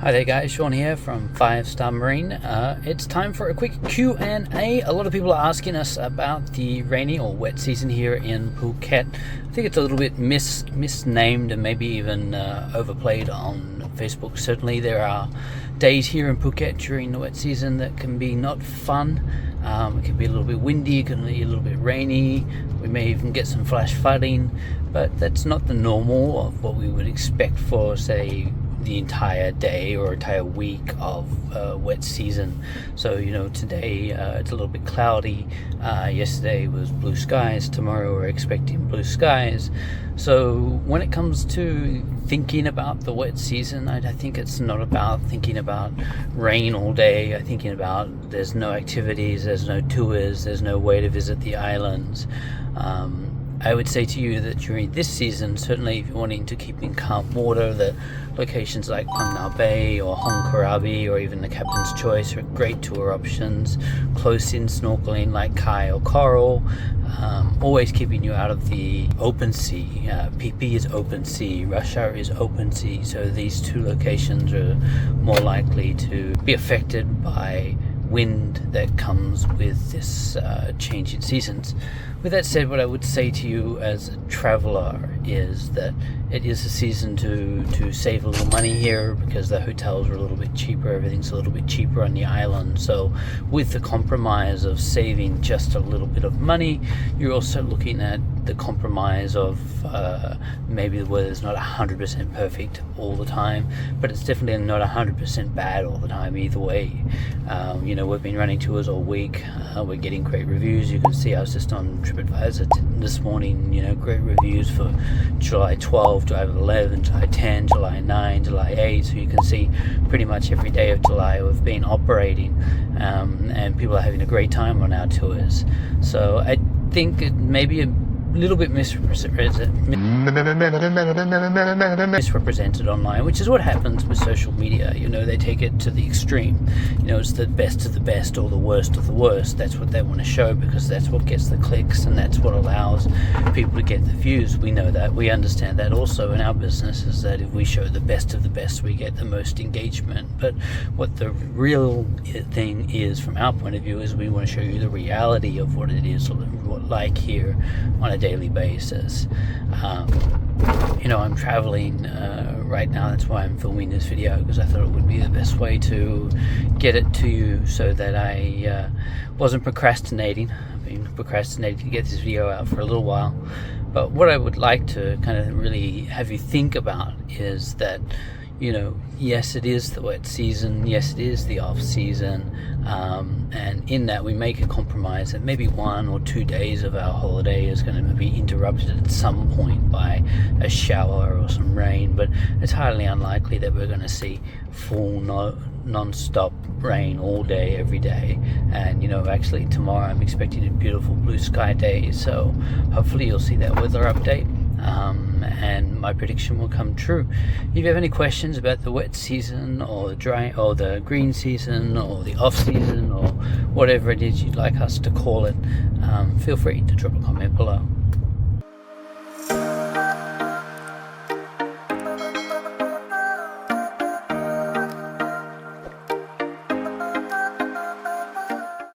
Hi there guys, Sean here from 5-Star Marine. It's time for a quick Q&A. A lot of people are asking us about the rainy or wet season here in Phuket. I think it's a little bit misnamed and maybe even overplayed on Facebook. Certainly there are days here in Phuket during the wet season that can be not fun. It can be a little bit windy, it can be a little bit rainy. We may even get some flash flooding, but that's not the normal of what we would expect for, say, the entire day or entire week of wet season. So today it's a little bit cloudy. Yesterday was blue skies. Tomorrow we're expecting blue skies. So when it comes to thinking about the wet season, I think it's not about thinking about rain all day. I'm thinking about there's no activities, there's no tours, there's no way to visit the islands. I would say to you that during this season, certainly if you're wanting to keep in calm water, the locations like Phang Nga Bay or Hong Karabi or even the Captain's Choice are great tour options. Close-in snorkeling like Kai or Coral, always keeping you out of the open sea. PP is open sea, rush hour is open sea, so these two locations are more likely to be affected by wind that comes with this change in seasons. With that said, what I would say to you as a traveler is that it is a season to save a little money here because the hotels are a little bit cheaper, everything's a little bit cheaper on the island. So with the compromise of saving just a little bit of money, you're also looking at the compromise of maybe the weather's not 100% perfect all the time, but it's definitely not 100% bad all the time either way. We've been running tours all week. We're getting great reviews. You can see I was just on TripAdvisor this morning, great reviews for July 12, July 11, July 10, July 9, July 8. So you can see pretty much every day of July we've been operating, and people are having a great time on our tours. So I think it may be a little bit misrepresented online, which is what happens with social media. They take it to the extreme. It's the best of the best or the worst of the worst. That's what they want to show because that's what gets the clicks and that's what allows people to get the views. We know that, we understand that also in our business, is that if we show the best of the best, we get the most engagement. But what the real thing is from our point of view is we want to show you the reality of what it is like here on a daily basis. I'm traveling right now. That's why I'm filming this video, because I thought it would be the best way to get it to you so that I wasn't procrastinating. I've been procrastinating to get this video out for a little while. But what I would like to kind of really have you think about is that yes, it is the wet season, yes, it is the off season, and in that we make a compromise that maybe 1 or 2 days of our holiday is going to be interrupted at some point by a shower or some rain, but it's highly unlikely that we're going to see full non-stop rain all day every day. And actually tomorrow I'm expecting a beautiful blue sky day, so hopefully you'll see that weather update. And my prediction will come true. If you have any questions about the wet season or the dry or the green season or the off season or whatever it is you'd like us to call it, feel free to drop a comment below.